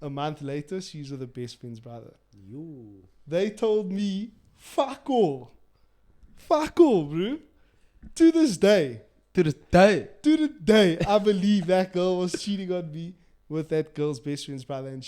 a month later, she's with the best friend's brother. You. They told me, fuck all. Fuck all, bro. To this day, To the day. I believe that girl was cheating on me with that girl's best friend's brother. And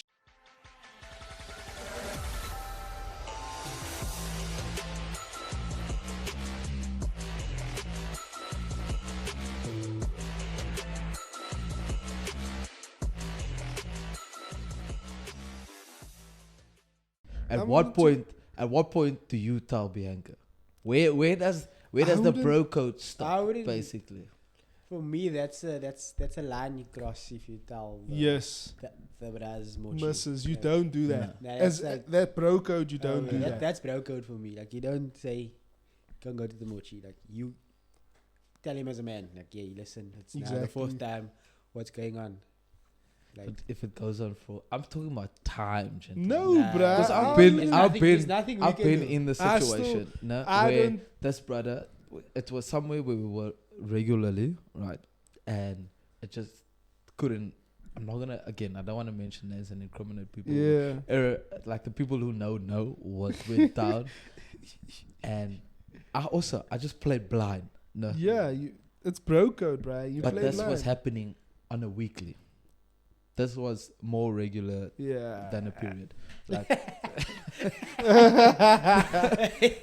At what point do you tell Bianca? Where does the bro code I stop? wouldn't- Basically, For me, that's a line you cross if you tell yes, the brothers more. Mrs., you don't do that. No, As that's like- that bro code, you don't do that. That's bro code for me. Like, you don't say, "Can't go to the mochi." Like, you tell him as a man. Like, yeah, listen, it's now the fourth Exactly. time. What's going on? Like, but if it goes on for, I'm talking about time, gentlemen. No, Nah. bruh. 'Cause I've I been- don't- there's nothing we I've can been do. in the I still- situation, no, I where don't- this brother, it was somewhere where we were regularly, right, and it just couldn't. I'm not gonna again. I don't want to mention names and incriminate people. Yeah. Like the people who know what went down, and I just played blind. No, Yeah, it's bro code, bruh. You but play this blind. was happening on a weekly. This was more regular Yeah. than a period. Like,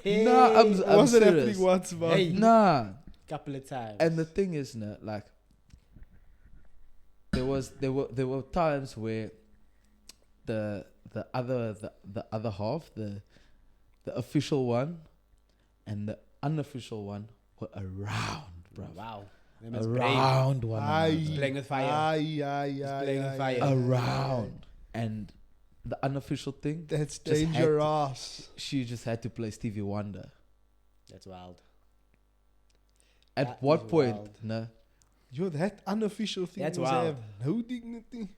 Hey, nah, I'm was it serious. happening once a month? Hey. Nah, couple of times. and the thing is, no, like there were times where the other half, the official one and the unofficial one were around, bro. Wow. Them is brave. Around one Aye. another. Playing with fire. Aye, playing with fire. Around. And the unofficial thing, That's Just had to- dangerous. she just had to play Stevie Wonder. That's wild. At That what is point, wild. no, Yo, that unofficial thing That's was wild. have no dignity,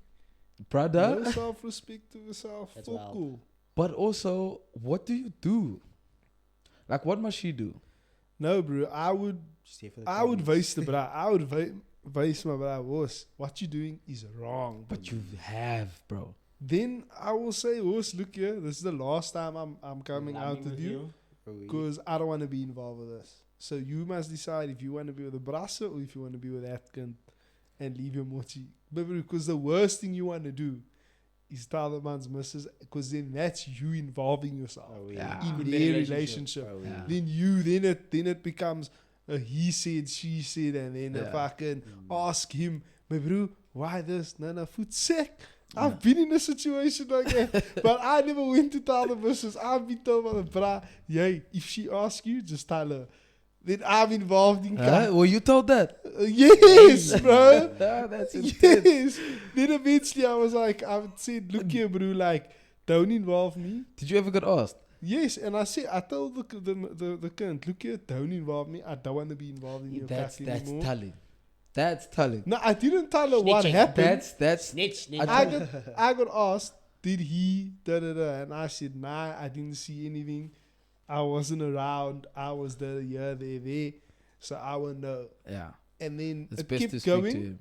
brother? no self-respect to yourself. That's Fuck wild. all. But also, what do you do? Like, what must she do? No, bro. I would Just here for the vise comments. the bra. I would vise my bra. Was what you doing is wrong. But you have, bro. Then I will say, "Horse, look here. This is the last time I'm coming out Loving with you Oh, yeah. because I don't want to be involved with this. So you must decide if you want to be with the brassa or if you want to be with Atkin and leave your mochi. But because the worst thing you want to do is tell the man's missus, because then that's you involving yourself Oh, Yeah. in the their relationship. Oh, Yeah. Then it becomes a he said, she said, and then a Yeah. fucking Mm. ask him, my bro, why this? No, food sick. Yeah. I've been in a situation like that, but I never went to tell the missus. I've been told by the bra, yay, if she asks you, just tell her. Then I'm involved in Well, you told that. Yes, bro. That's intense. Yes. Then eventually I was like, I said, look here, bro, like, don't involve me. Did you ever get asked? Yes, and I told the cunt, look here, don't involve me. I don't want to be involved in your That's cuck anymore. telling. That's telling. No, I didn't tell her what Snitching. happened. That's Snitch. I got asked, did he da-da-da? And I said, nah, I didn't see anything. I wasn't around. I was there, there. So I won't know. yeah. And then It's it best kept to speak going. to him.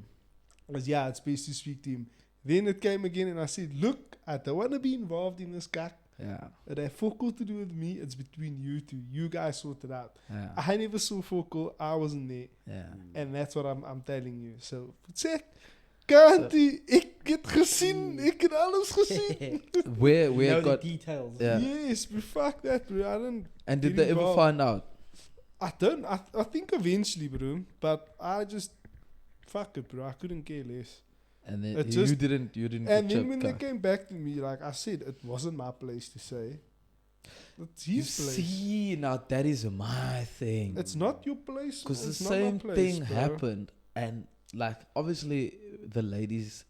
I was, yeah, it's best to speak to him. Then it came again and I said, look, I don't want to be involved in this cock. Yeah. It had focal to do with me. It's between you two. You guys sort it out. Yeah. I never saw focal. I wasn't there. Yeah. And that's what I'm telling you. So, check. Kantie, ik het gezien. Ik heb alles gezien. Where know the got details. Yeah. Yes, but fuck that, bro. I don't. and did get they ever involved. find out? I don't. I think eventually, bro. But I just fuck it, bro. I couldn't care less. And then It you just- didn't And get then when they chipped, came back to me, like I said, it wasn't my place to say. It's You his place. see, now that is my thing. It's not your place. Because the it's not my same place, thing bro. happened, and like obviously the ladies,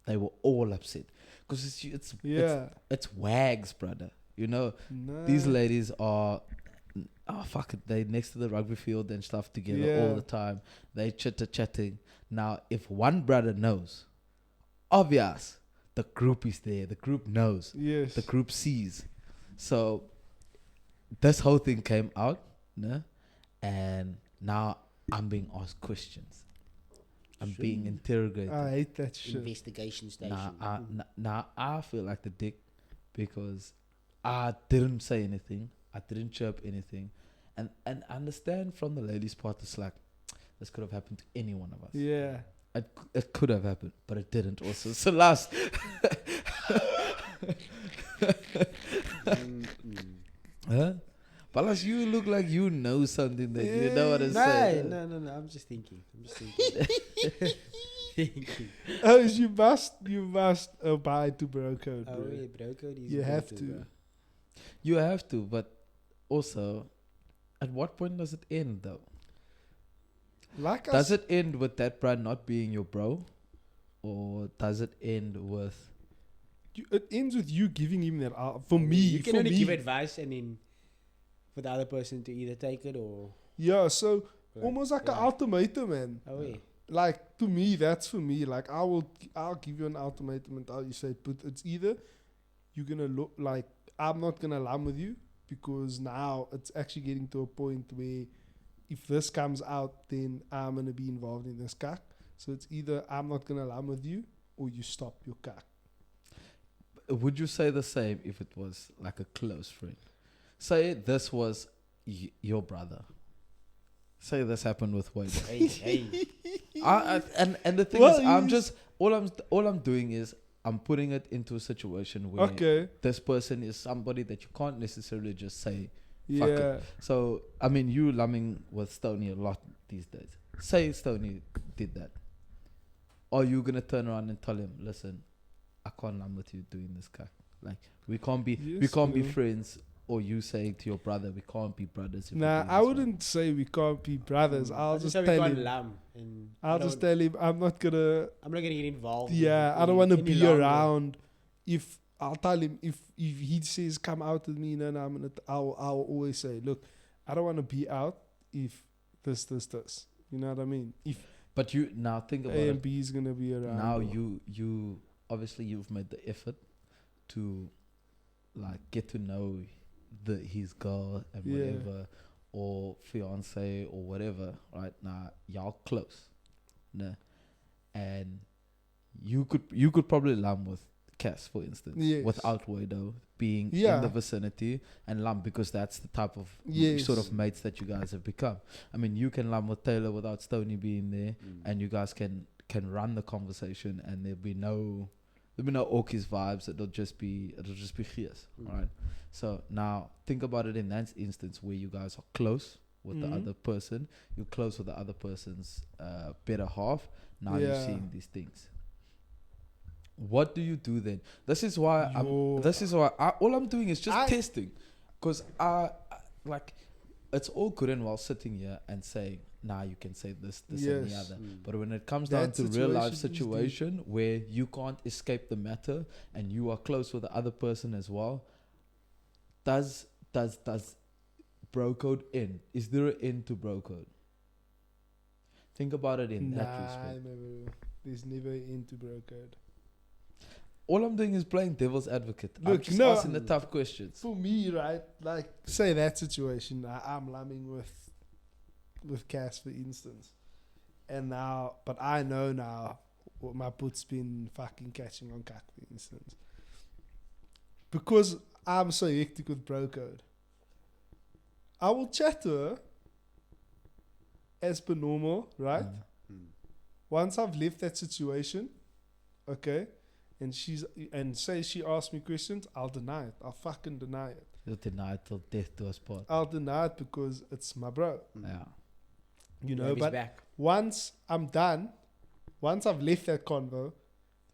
they were all upset because it's Yeah. it's wags, brother. You know, Nah. these ladies are, oh fuck it, they next to the rugby field and stuff together all Yeah. the time. They chatting. Now, if one brother knows, obvious, the group is there. The group knows. Yes. The group sees. So this whole thing came out, no? And now I'm being asked questions. I'm being interrogated. I hate that shit. Investigation station. Nah, I feel like the dick because I didn't say anything. I didn't chirp anything. And I understand from the lady's part, it's like, this could have happened to any one of us. Yeah. It could have happened, but it didn't also. So last... Huh? Balas, you look like you know something that you know what to say. No. I'm just thinking. Thinking. Oh, you must abide to bro code, bro. Oh yeah, bro code is You have important, to. bro. You have to, but also, at what point does it end, though? Like Does it end with that brand not being your bro? Or does it end with... it ends with you giving him that. For me, You can for only me, give advice and then for the other person to either take it or yeah. So almost like an yeah. ultimatum, man. Oh yeah. Like to me, that's for me. Like I'll give you an ultimatum and you say, but it's either you're gonna look like I'm not gonna lam with you because now it's actually getting to a point where if this comes out, then I'm gonna be involved in this cack. So it's either I'm not gonna lam with you or you stop your cack. Would you say the same if it was like a close friend? Say this was your brother. Say this happened with Wade. Hey. And the thing Well, is, I'm just all I'm doing is I'm putting it into a situation where this person is somebody that you can't necessarily just say fuck it. Yeah. So I mean, you lumming with Stoney a lot these days. Say Stoney did that. Are you gonna turn around and tell him, listen, I can't lum with you doing this guy. Like we can't be friends. Or you saying to your brother, we can't be brothers. Nah, I wouldn't say we can't be brothers. I'll just tell him. I'll just tell him I'm not gonna get involved. Yeah, I don't want to be around. If I'll tell him if he says come out with me, then I'll always say, look, I don't want to be out if this. You know what I mean? But you now think about A and it. B is gonna be around. Now you obviously you've made the effort to like get to know his girl and whatever, or fiance or whatever. Right now, y'all close, nah, and you could probably lam with Cass, for instance, without Wado being in the vicinity and lam because that's the type of sort of mates that you guys have become. I mean, you can lam with Taylor without Stoney being there, and you guys can run the conversation, and there'll be no Orkies vibes. It'll just be Gias, right? So now think about it in that instance where you guys are close with the other person. You're close with the other person's better half. Now you're seeing these things. What do you do then? This is why all I'm doing is just testing, because I like it's all good and well sitting here and saying, nah, you can say this and the other. But when it comes down to real life situation where you can't escape the matter and you are close with the other person as well, does bro code end? Is there an end to bro code? Think about it in that respect. There's never an end to bro code. All I'm doing is playing devil's advocate. Look, I'm just asking the tough questions. For me, right, like say that situation, I'm lamming with Cass, for instance, and now, but I know now what my put's been fucking catching on Kak, for instance, because I'm so hectic with bro code. I will chat to her as per normal, right? Once I've left that situation, okay, and say she asks me questions, I'll deny it. I'll fucking deny it. You'll deny it till death do us part. I'll deny it because it's my bro. Yeah. You know, but once I'm done, once I've left that convo,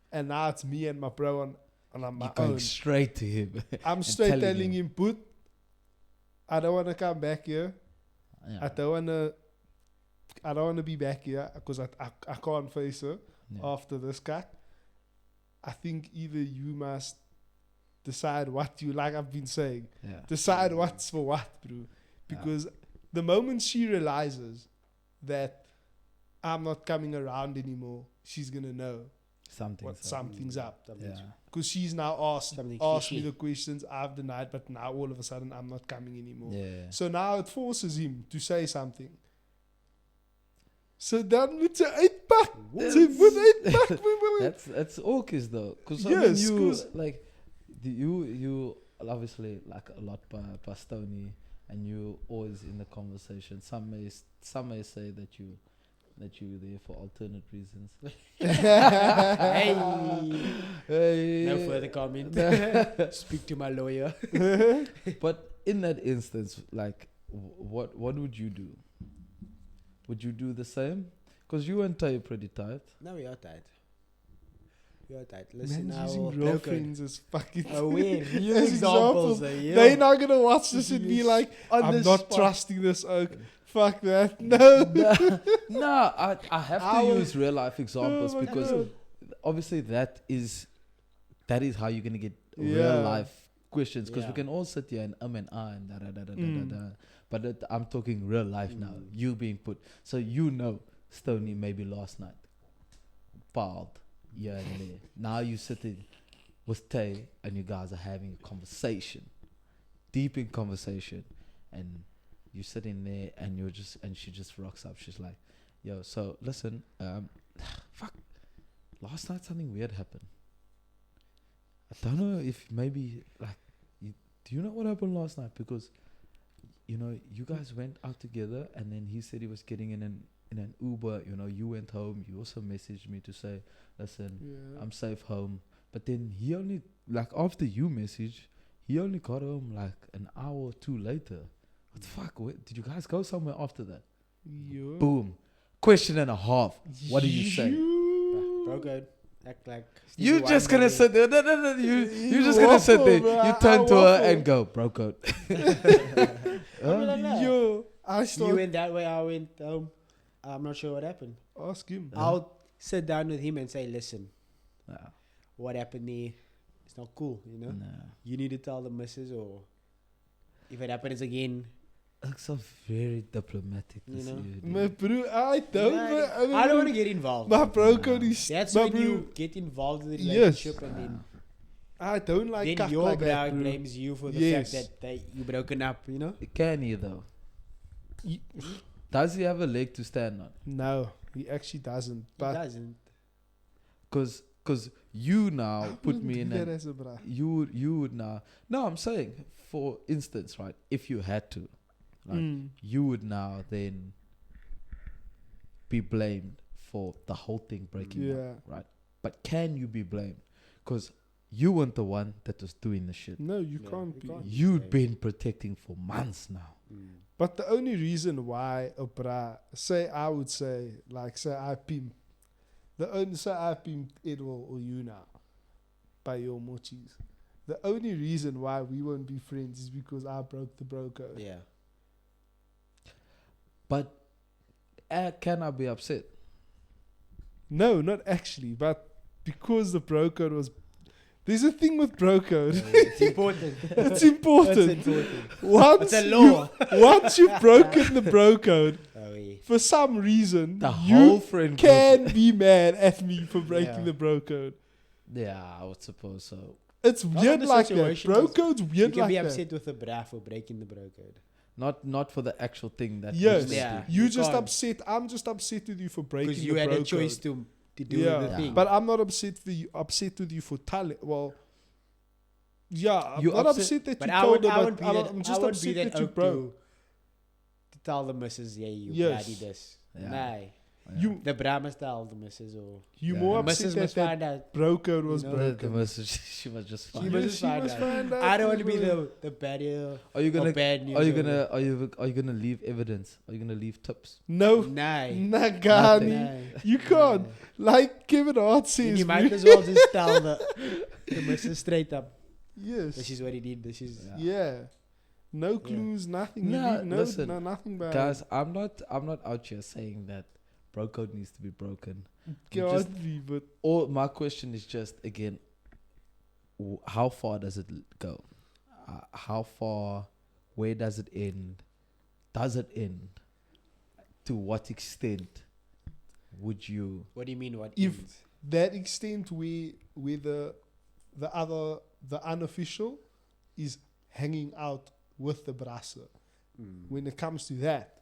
and now it's me and my bro on my own. You're going straight to him. I'm straight telling him, "Put, I don't want to come back here. Yeah. I don't want to be back here because I can't face her after this guy. I think either you must decide what you like. I've been saying, decide what's for what, bro. Because the moment she realizes that I'm not coming around anymore, she's gonna know something's up. Because she's now asked me the questions, I've denied, but now all of a sudden I'm not coming anymore. So now it forces him to say something. So dan moet ze uitpak. Ze moet uitpak. That's orkies though, because Yes, you 'cause- like you obviously like a lot by Stoney, and you always in the conversation. Some may say that you there for alternate reasons. Hey. Hey. No further comment. Speak to my lawyer. But in that instance, like, what would you do? Would you do the same? Because you and Tay are pretty tight. No, we are tight. We are tight. Listen, Man's now, using bro code. girlfriends as fucking Oh, weird. Real as examples. examples. Yeah. They're not gonna watch this and be Yes. like, On I'm the not spot. trusting this oak. Fuck that. No. No, I have to Ow. use real life examples Oh my because God. obviously that is how you're gonna get Yeah. real life questions. Because we Yeah. can all sit here and and da da da da da Mm. da. But I'm talking real life now. You being put. So Stoney maybe last night, bald, yeah and there. Now you sitting with Tay and you guys are having a conversation, deep in conversation, and you sitting there and she just rocks up. She's like, "Yo, so listen, fuck, last night something weird happened. I don't know if maybe like, do you know what happened last night? Because, you know, you guys went out together and then he said he was getting in an Uber. You know, you went home. You also messaged me to say, listen, Yeah. I'm safe home. But then he only, like, after you message, he only got home like an hour or two later. What the fuck? Did you guys go somewhere after that? Yeah. Boom. Question and a half. What do you say? Bro code. Act like. You Stevie just Wonder gonna did. sit there. No. You You just gonna sit waffle, there. bro. You I turn to her waffle. and go, bro code. Yo, I You start went that way, I went home. I'm not sure what happened. ask him. I'll sit down with him and say, listen, Nah. what happened there? It's not cool, you know? Nah. You need to tell the missus, or if it happens again, Looks so very diplomatic. You This know? you, dude. My bro, I don't. I don't want to get involved. My bro code Nah. is. That's my when bro, you get involved in the Yes. relationship, and then I don't like then cuck your like that, bride bro. blames you for the Yes. fact that you broken up, you know? Can he though? Ye- Does he have a leg to stand on? No, he actually doesn't. It But doesn't. Cause you now I put wouldn't me do in that an as a bra. you would now. No, I'm saying, for instance, right? If you had to, right, Mm. you would now then be blamed for the whole thing breaking up, Yeah. right? But can you be blamed? Because you weren't the one that was doing the shit. No, you Yeah, can't you be. can't. You'd been protecting for months now. But the only reason why a bra, say I would say, like say I pimp, the only say I pimped Edward or you now, by your mochis. The only reason why we won't be friends is because I broke the bro code. Yeah. But can I be upset? No, not actually, but because the bro code was. There's a thing with bro code. It's important. It's important. It's important. Once It's a law. once you've broken the bro code, Oh, yeah. for some reason, The you whole friend group- can be mad at me for breaking Yeah. the bro code. Yeah, I would suppose so. It's Not weird under like that. situations. Bro code's You weird can like be that. upset with a bra for breaking the bro code. Not for the actual thing that Yes. you Yeah. do. You You just can't. upset. I'm just upset with you for breaking Because the you had bro a choice code. to do Yeah, the Yeah. thing. But I'm not upset with you for telling. Well, yeah, I'm You not upset- upset that But you I told would, her, I but would be that, I'm I just would upset be that that you oak broke. to tell the missus, yeah, you Yes. bloody this. Yeah. Nah. Yeah. You The bra must tell the missus, or you Yeah. more the upset missus that must that find out. bro code was You know, The broken. message, she was just She fine. must Yeah, just she find must out. find out I don't as want to be well. the barrier. Are you gonna of bad news. are you or- gonna are you gonna leave evidence? Are you gonna leave tips? No, Nah. nah, Gani. Nah. You can't. Like Kevin Hart Then says. you might bro. as well just tell the missus straight up. Yes. This is what he did. This is. Yeah. Yeah. No clues, nothing. You Nah, leave no, listen, no, nothing bad. Guys, I'm not out here saying that bro code needs to be broken. Can't just- be, but All my question is just again, how far does it go? How far? Where does it end? Does it end? To what extent would you? What do you mean? What? If- ends? that extent where the unofficial is hanging out with the brasser. Mm. When it comes to that,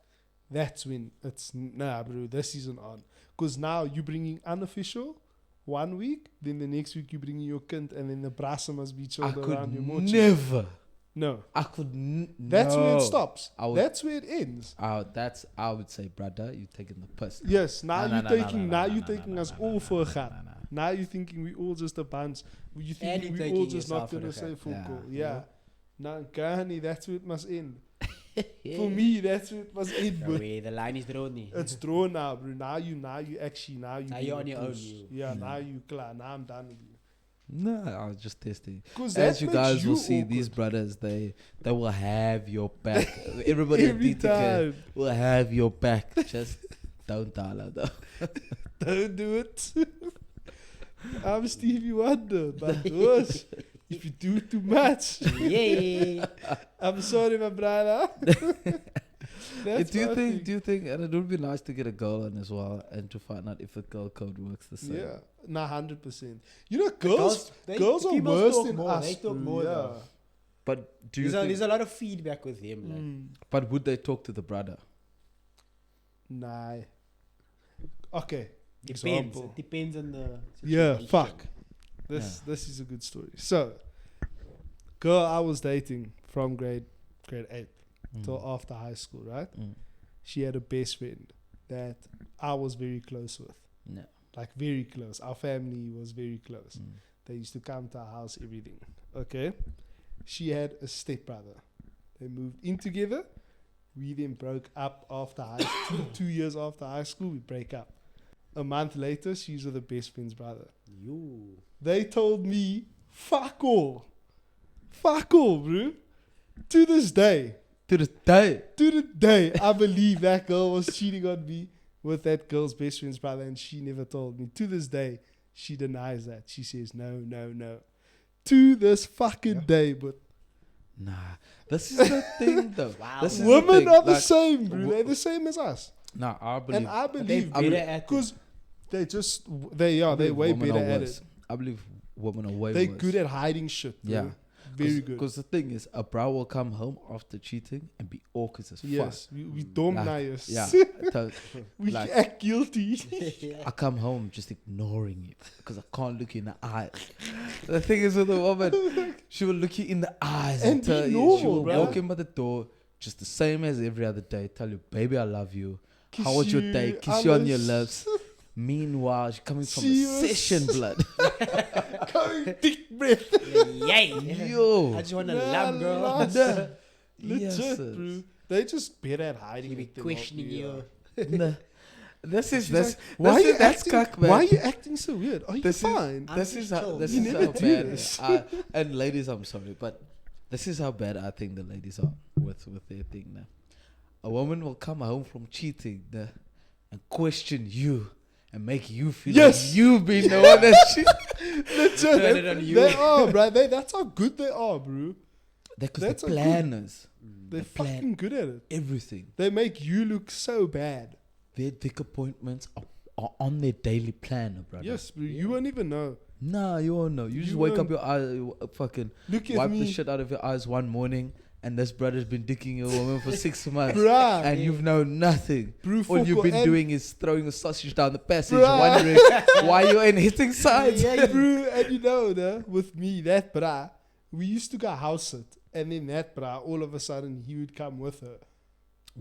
that's when it's, nah, bro, this isn't on. Because now you're bringing unofficial 1 week, then the next week you bring your kind, and then the brasa must be I chilled could around your mochi. never. No. I could. That's where it no. stops. I would- That's where it ends. I would say, brother, you're taking the piss. Yes, now Nah, you're nah, taking, nah, now nah, you're nah, taking nah, us nah, all nah, for a nah, gat. nah, nah. Now you're thinking we all just a bunch. You And thinking you're we taking all just not yourself for gonna the say gat. full Yeah, call. you Yeah. know? Now, Kahani, that's where it must end. For me, that's where it must end. No But way, the line is drawn. it's drawn now, bro. Now you actually, now Now being you're a on your own, puss. you. Yeah, No. now you clear. Now I'm done with you. No, I was just testing. Because As you guys will see, these brothers, they will have your back. Everybody at every DTK time. will have your back. Just don't tell her though. Don't do it. I'm Stevie Wonder, but worse, if you do too much, Yay! I'm sorry, my brother. That's do you my think? thing. Do you think? And it would be nice to get a girl in as well, and to find out if the girl code works the same. Yeah, nah, 100%. You know, girls They- girls are females worse talk than more, us. they talk bro, more, yeah. though. But do you think? There's a lot of feedback with him. Like. Mm. But would they talk to the brother? Nah. Okay. Depends. Example. It depends on the Yeah, situation. fuck. This is a good story. So, girl I was dating from grade 8 till after high school, right? Mm. She had a best friend that I was very close with. No. Like very close. Our family was very close. Mm. They used to come to our house, everything. Okay. She had a stepbrother. They moved in together. We then broke up after high school. 2 years after high school, we break up. A month later, she's with the best friend's brother. You. They told me, fuck all. Fuck all, bro. To this day, To the day. I believe that girl was cheating on me with that girl's best friend's brother, and she never told me. To this day, she denies that. She says, no. To this fucking day, but Nah, this is the thing though. Wow. This is the women thing, are the like, same, bro. They're the same as us. Nah, I believe. And I believe, better at it. because they're I they're believe way women better are at worse. it. I believe women are way They're worse. good at hiding shit, bro. Yeah. Very good. Because the thing is, a bro will come home after cheating and be awkward as Yes, we dumb Like, nice. fuck. Yeah. We like- act guilty. I come home just ignoring it because I can't look you in the eye. The thing is with a woman, she will look you in the eyes And and be tell you, she normal, will bruh. walk in by the door just the same as every other day, tell you, baby, I love you. How was your day? Kiss you on your lips. Meanwhile, she's coming from She a was- session blood. Coming deep breath. Yay! Yo. I just want to Nah, love, girl. lads. Nah. Legit, Yes, bro. They just better at hiding She be it than questioning what we you. are. Nah. This is She's this. like, why are you that's acting? cuck, man. Why are you acting so weird? Are you This is- fine? I'm This just is how chill. this You is never how do bad. this. And ladies, I'm sorry, but this is how bad I think the ladies are with their thing now. A woman will come home from cheating and question you and make you feel Yes. like you being the one that cheated. Legit, Turn it on you. They are, bro. That's how good they are, bro. Because That's the a good- planners, They're The plan- fucking good at it. everything, They make you look so bad. their dick appointments are on their daily planner, brother. Yes, bro. You won't even know. Nah, you won't know. You just You wake up won't. your eyes, fucking Look at wipe me, the shit out of your eyes one morning, and this brother's been dicking your woman for 6 months. bruh. And you've known nothing. Bro, All you've been and- doing is throwing a sausage down the passage, Bruh. wondering why you ain't hitting sides. Yeah, bro. And you know, with me, that bra, we used to go house sit, and then that bra, all of a sudden, he would come with her.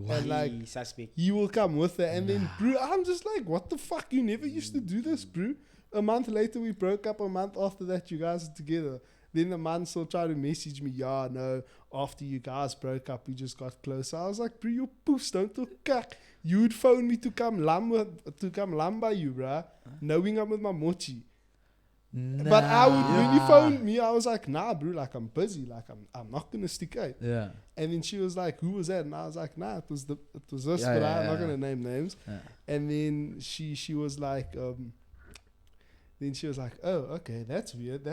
And like, Hey, suspect. he will come with her, and then, bro, I'm just like, what the fuck? You never used to do this, bro. A month later, we broke up. A month after that, you guys are together. Then the man still tried to message me, yeah, no, after you guys broke up, we just got closer. I was like, bro, you poos, don't talk cack. You would phone me to come lam by you, bruh, knowing I'm with my mochi. But I would, when you phoned me, I was like, nah, bro, like, I'm busy. Like, I'm not going to stick out. Yeah. And then she was like, who was that? And I was like, nah, it was this, Yeah, but yeah, I'm not yeah. going to name names. Yeah. And then she was like, then she was like, oh, okay, that's weird.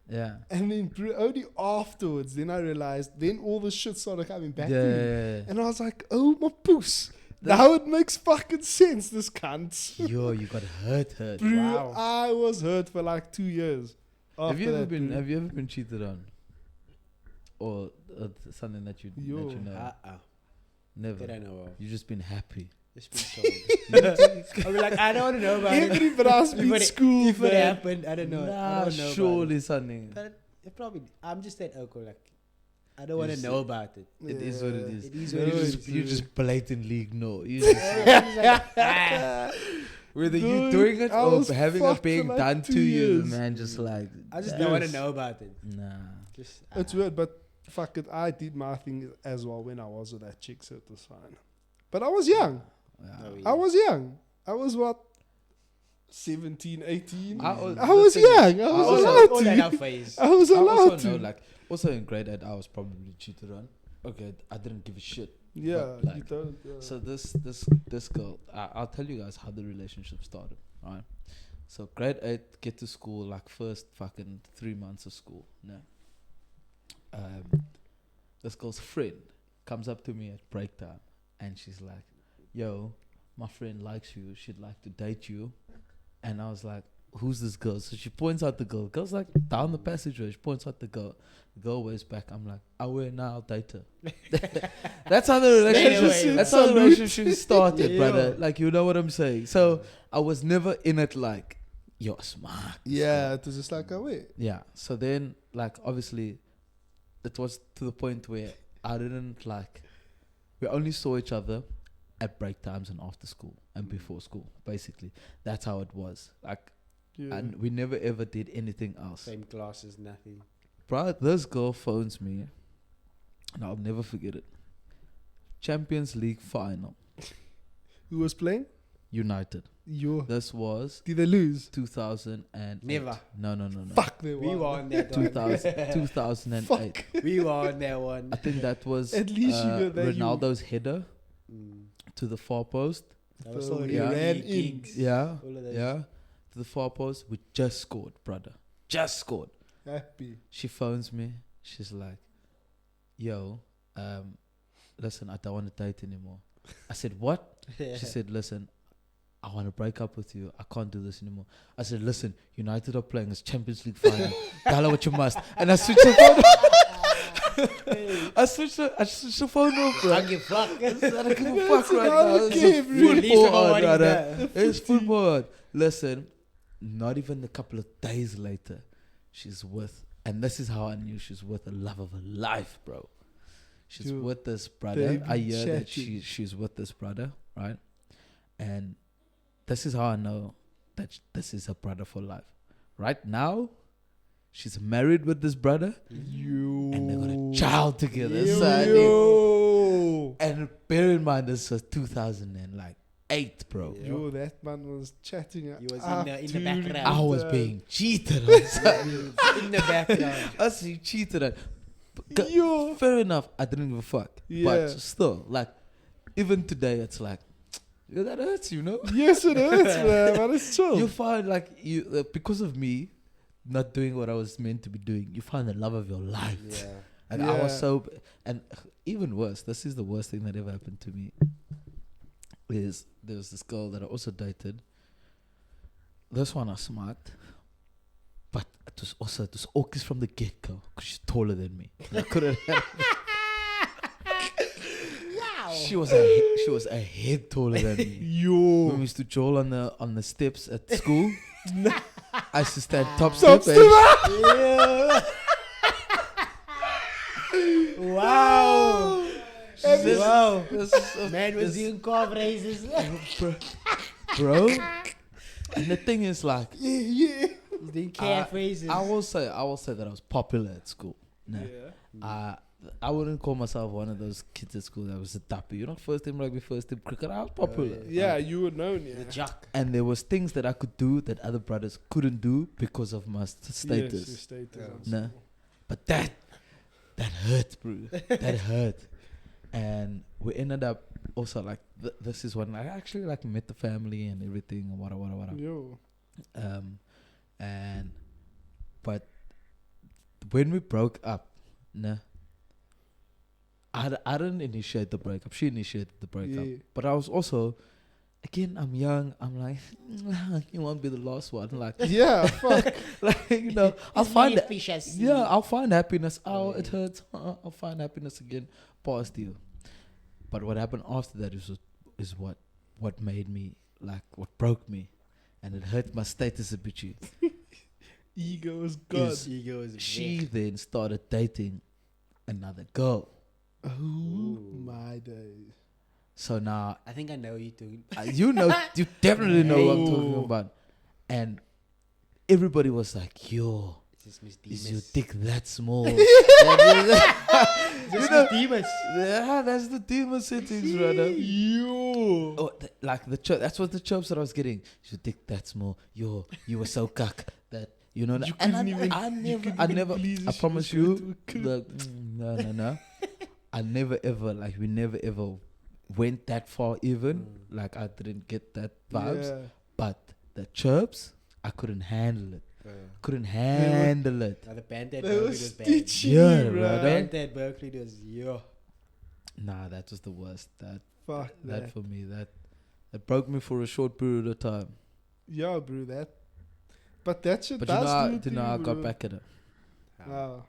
Yeah. And then bro, only afterwards, then I realized, then all the shit started coming back Yeah, to me. yeah, And I was like, oh, my poos. Now it makes fucking sense, this cunt. yeah. Yo, you got hurt. Bro, Wow. I was hurt for like 2 years. Have you after ever that, been? bro. Have you ever been cheated on, or something that you Yo. know? Never. That I know of. You've just been happy. It's been told. I'll be like, I don't want to know about it. Every brass beat school, If it man. happened, I don't know. I Nah, don't know surely about something. it. But it probably, I'm just that alcohol. Like, I don't want to You know about it. It is what it is. It is No, what it is. it's- You just blatantly ignore. You just, whether you Dude, doing it I or was having it fucked being for like done 2 to you, years. man, just like I just Yes. don't want to know about it. nah. Just, It's weird, but fuck it. I did my thing as well when I was with that chick, so it was fine. But I was young. Yeah. No, I was young. I was what? 17, 18? I I was- was the thing is, young. I I was was- allowed all that to. phase. I was I allowed also know, to. like, also in grade 8, I was probably cheated on. Okay, I didn't give a shit. Yeah, but, like, you don't. Yeah. So this girl, I'll tell you guys how the relationship started. Right. So grade 8, get to school, like first fucking 3 months of school. No. This girl's friend comes up to me at break time, and she's like, "Yo, my friend likes you. She'd like to date you." And I was like, "Who's this girl?" So she points out the girl. Girl's like down the passageway. She points out the girl. The girl waves back. I'm like, "I will now. I'll date her." That's how the relationship. That's how the relationship started, Yeah. brother. Like, you know what I'm saying. So I was never in it like, "You're smart." Yeah, it was just like, oh, wait. Yeah. So then, like, obviously, it was to the point where I didn't like. We only saw each other at break times and after school and before school. Basically, that's how it was. Like, Yeah. and we never ever did anything else. Same classes, nothing. Bro, this girl phones me, and I'll never forget it. Champions League final, Who was playing? United. This was Did they lose? 2008. Never. No. Fuck, they We won. won that 2008. Fuck. one. We won that one. I think that was At least you got that. Ronaldo's header Mm. to the far post. That was So so we ran in. Yeah, All of those. yeah. To the far post. We just scored, brother. Just scored. Happy. She phones me. She's like, "Yo, listen, I don't want to date anymore." I said, "What?" She said, "Listen, I want to break up with you. I can't do this anymore." I said, "Listen, United are playing this Champions League final. Tell what you must." And I switched the phone. I switched the phone off, bro. I give fuck. I don't give a That's fuck right another now. It's game, a bro. At least football I know on, what he's brother. done. It's football on. Listen, not even a couple of days later, she's with, and this is how I knew she's with the love of her life, bro. She's Dude, with this brother. they've I been hear that chatting. she's with this brother, right? And this is how I know that this is her brother for life. Right now, she's married with this brother, You. and they got a child together. Yo. So I think- and bear in mind, this was 2008, bro. Yeah. Yo, that man was chatting. He was up in the to background. I was the- being cheated on. son. In the background. I see cheated on. Yo. Fair enough, I didn't give a fuck. Yeah. But still, like, even today, it's like, yeah, that hurts, you know? Yes, it hurts, man. But it's chill. You find, like, because of me not doing what I was meant to be doing, you find the love of your life. Yeah. And I was Yeah. so, and even worse, this is the worst thing that ever happened to me, is there was this girl that I also dated. This one I smart, but it was Orcus from the get-go, because she's taller than me. And I couldn't. She was a head taller than me. Yo. When we used to troll on the steps at school, I used to stand top Top step. step. Yeah. Wow. This- Wow. And Man was doing calf raises. bro. And the thing is, like, Yeah. He's doing calf raises. I will say that I was popular at school. No. Yeah. I wouldn't call myself one of those kids at school that was a tapper. You know, first team rugby, first team cricket. I was popular. Yeah, you were known, yeah. The jock. And there was things that I could do that other brothers couldn't do because of my status. Yes, your status. Yeah. and Nah. stuff. But that hurt, bro. That hurt. And we ended up also like this is when I actually like met the family and everything and whatever. Yo. And but when we broke up, nah, I didn't initiate the breakup. She initiated the breakup. Yeah. But I was also, again, I'm young. I'm like, you won't be the last one. Like, Yeah, fuck. like you know, I'll It's find many it. fish I see. Yeah, I'll find happiness. Oh, Yeah. it hurts. I'll find happiness again. Pause deal. But what happened after that is what made me, like, what broke me, and it hurt my status a bit. Ego is God. Ego is She then started dating another girl. Oh my days. So now I think I know you too. you definitely know what I'm Hey. talking about. And everybody was like, yo, It's Miss is your Demas. dick that small? It's Miss Demas. Yeah, that's the demon settings, brother. Yo. Oh, like the that's what the chirps that I was getting. Is your dick that small? Yo, you were so cuck that you know. You And couldn't even- I you couldn't I even never. please I her, promise she was you. too No. I never ever we never ever went that far. Even like I didn't get that vibes. Yeah. But the chirps, I couldn't handle it. Couldn't handle it. Now the band at They Berkeley were was bad. stitching Yeah, you, brother. bro. Band at Berkeley was Nah, that was the worst. That Fuck that. for me, that broke me for a short period of time. Yeah, bro, that. But that shit But does do you it know, I to got you, back at her. Wow.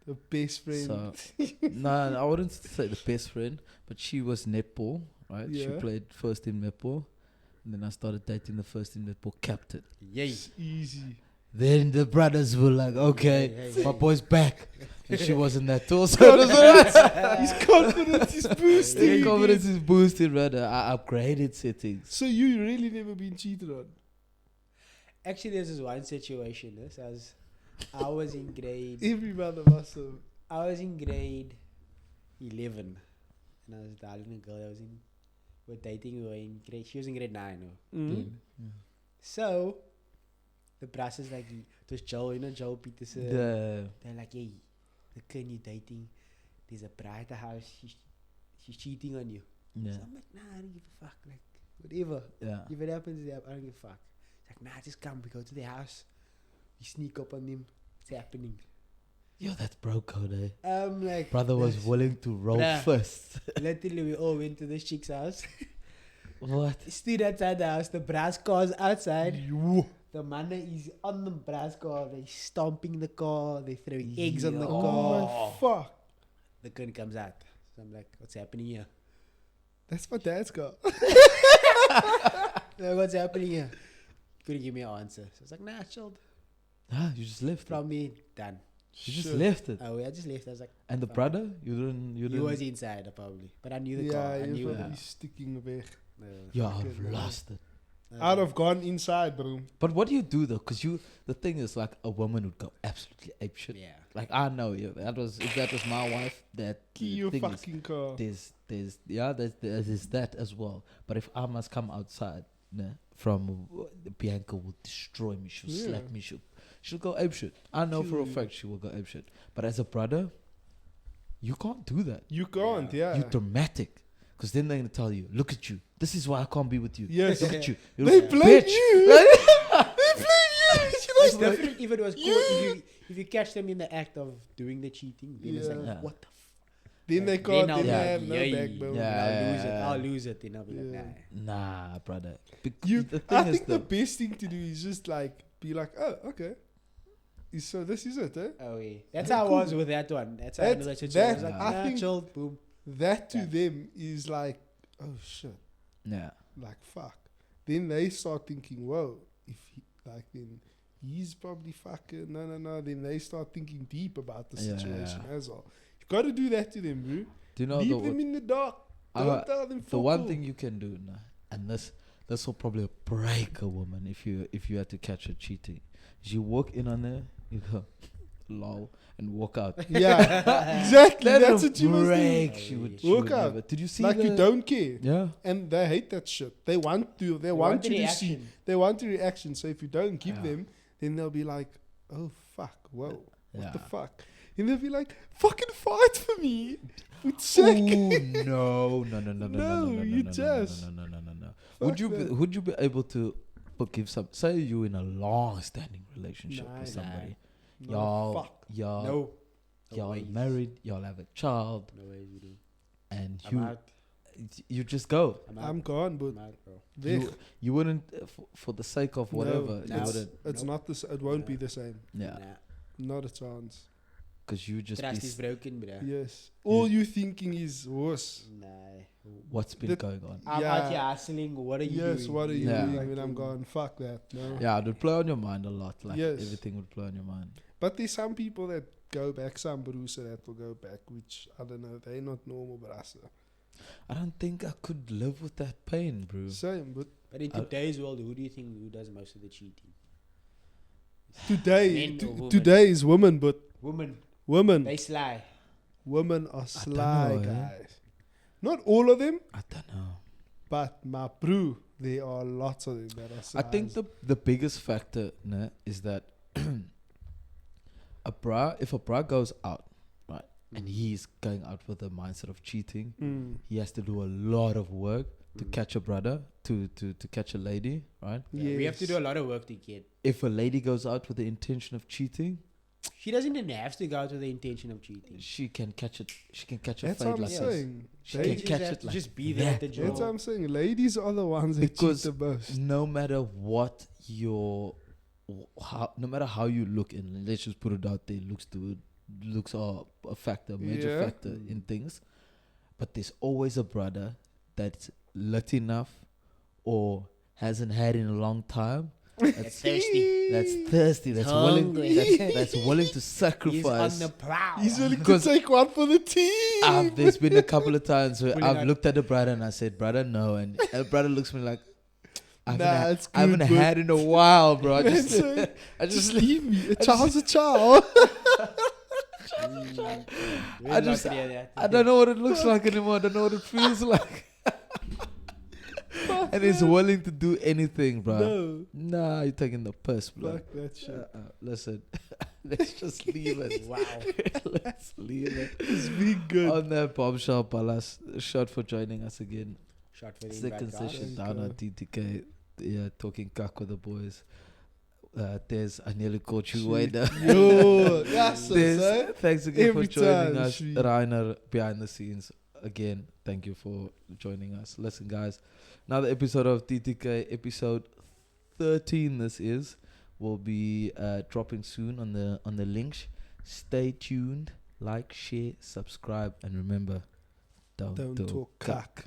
The best friend. So, no, I wouldn't say the best friend, but she was netball, right? She Yeah. played first team netball, and then I started dating the first team netball captain. Yay. It's easy. Then the brothers were like, okay, Hey. my boy's back. And she wasn't that tall, so it was alright. His confidence is boosting. His confidence is boosted, brother. I upgraded settings. So you really never been cheated on? Actually, there's this one situation. I was in grade. Every mother must have. I was in grade 11, and I was dating a girl. We're dating. We were in grade. She was in grade 9. No? Mm. So the brass is like, it was Joel, Joel Peterson. The They're like, hey, the kid you're dating, there's a bride at the house. She's cheating on you. yeah, So I'm like, nah, I don't give a fuck. Like, whatever. yeah. If it happens, I don't give a fuck. It's like, nah, just come. We go to their house. We sneak up on them. It's happening. Yo, that's bro code, eh? I'm like, Brother was that's- willing to roll Bruh. first. Literally, we all went to this chick's house. What? Stood outside the house. The brass car's outside. Yo. The man is on the brass car. They stomping the car. They throwing eggs on the Yo. car. Oh my fuck. The gun comes out. So I'm like, what's happening here? That's my dad's car. Like, what's happening here? Couldn't give me an answer. So I was like, nah, chilled. Ah, you just left it. From me, done. You just Shit. left it. Oh, I just left. I was like, And the fuck. brother, you didn't. He was inside probably. But I knew the car. Yeah, I knew you're it. probably sticking weg. Yeah, Fuck I've it, man. lost it. I'd have gone inside, bro. But what do you do though? Because the thing is, like, a woman would go absolutely apeshit. Yeah. Like, I know, yeah, if that was my wife, that Key the your thing is, fucking car. there's that as well. But if I must come outside, nah, from Bianca will destroy me. She'll Yeah. slap me. She'll go apeshit. I know for a Kill you. fact she will go apeshit. But as a brother, you can't do that. You can't, yeah. You're dramatic. Because then they're going to tell you, look at you. This is why I can't be with you. Yes. Look at you. You're They a blame bitch. you. They blame you. It's different if it was cool. If you catch them in the act of doing the cheating, then it's like, Yeah. Yeah. what the Then they Like, can't. then I'll Then be they like, have no yay. backbone. Yeah. I'll lose it. Then I'll be like, Yeah. nah. Nah, brother. You, The thing I is think the though, best thing to do is just like be like, oh, okay. So this is it, eh? Oh yeah. That's Yeah, how cool. I was with that one. That's how I That's- know that situation. I was that- like, I nah, think- chilled, boom. That to Yeah. them is like, oh shit, yeah. like fuck. Then they start thinking, whoa, if he, like then he's probably fucking no. Then they start thinking deep about the Yeah, situation yeah. as well. You got to do that to them, bro. Do you know Leave them in the dark. Don't tell them. the fuck one all. thing you can do, nah, and this will probably break a woman if you had to catch her cheating, is you walk in on her, you go, lol, and walk out. Yeah, exactly. Let That's her what you must do. break. She would Walk out. never. Did you see Like the, you don't care. Yeah. And they hate that shit. They want to. They want you to see. They want a reaction. So if you don't give Yeah. them, then they'll be like, "Oh fuck, whoa, what the Yeah. fuck?" And they'll be like, "Fucking fight for me." With Shaq. Ooh, no. No, you just- No. Fuck that. Would you be able to forgive some? Say you in a long-standing relationship Nah, with somebody. No, Y'all, fuck. y'all, No. y'all ways. married. Y'all have a child, No ways we do. and I'm out. you just go. I'm out. I'm gone, but I'm out, bro. weg. You wouldn't, for the sake of whatever. No, you it's, wouldn't. it's not this. It won't be the same. Yeah. Nah. Not a chance. Because you just Trust be is broken, bro. Yes. All you thinking is worse. Nah. what's been The- going on. I'm Yeah. out here hustling. What are you doing? Yes, what are you Yeah. doing when I'm gone? Fuck that. No. Yeah, it would play on your mind a lot. Like Yes. everything would play on your mind. But there's some people that go back, some Brusa that will go back, which I don't know, they're not normal brasa. I don't think I could live with that pain, bro. Same, but But in today's world, who do you think who does most of the cheating? today, Men or women? today is women, but Women. women, They sly. women are don't sly, know, eh? guys. Not all of them, I don't know. but my brew, there are lots of them that are sly. I think the biggest factor is that if a bra goes out, right, and he's going out with the mindset of cheating, he has to do a lot of work to catch a brother, to catch a lady, right? Yeah, we have to Yes. do a lot of work to get. If a lady goes out with the intention of cheating, She doesn't even have to go out with the intention of cheating. she can catch it. She can catch a That's fade what I'm like this. saying. She They can just catch have it to like just be there at the that, job. That's what I'm saying. Ladies are the ones that Because cheat the most. no matter what no matter how you look, and let's just put it out there, looks are a factor, major Yeah. factor in things. But there's always a brother that's lit enough or hasn't had in a long time. That's thirsty. That's willing. Hungry. That's willing to He's sacrifice. on the prowl. He's willing to Because- take one for the team. There's been a couple of times where Pulling I've out- looked at the brother and I said, "Brother, no," and the brother looks at me like, "I haven't, Nah, it's I haven't good, but- had in a while, bro. I Man, just, so- I Just just, leave me. A child's a child. We're just- not near that. I don't know what it looks like anymore. I don't know what it feels like." And he's willing to do anything, bro. No. Nah, you're taking the piss, bro. Fuck that shit. Listen, let's just leave it. Wow. Let's leave it. It's been good. On that bombshell, Palas, shot for joining us again. Shot for the Second invite, guys. session Thank down you. at TTK. Yeah, talking cock with the boys. There's I nearly caught you way there. Yo, that's so There's- sad. Thanks again Every for joining time, us, Shri. Rainer, behind the scenes. Again, thank you for joining us. Listen, guys, another episode of TTK, episode 13. This will be dropping soon on the links. Stay tuned, like, share, subscribe, and remember, don't Don't talk talk cock. cock.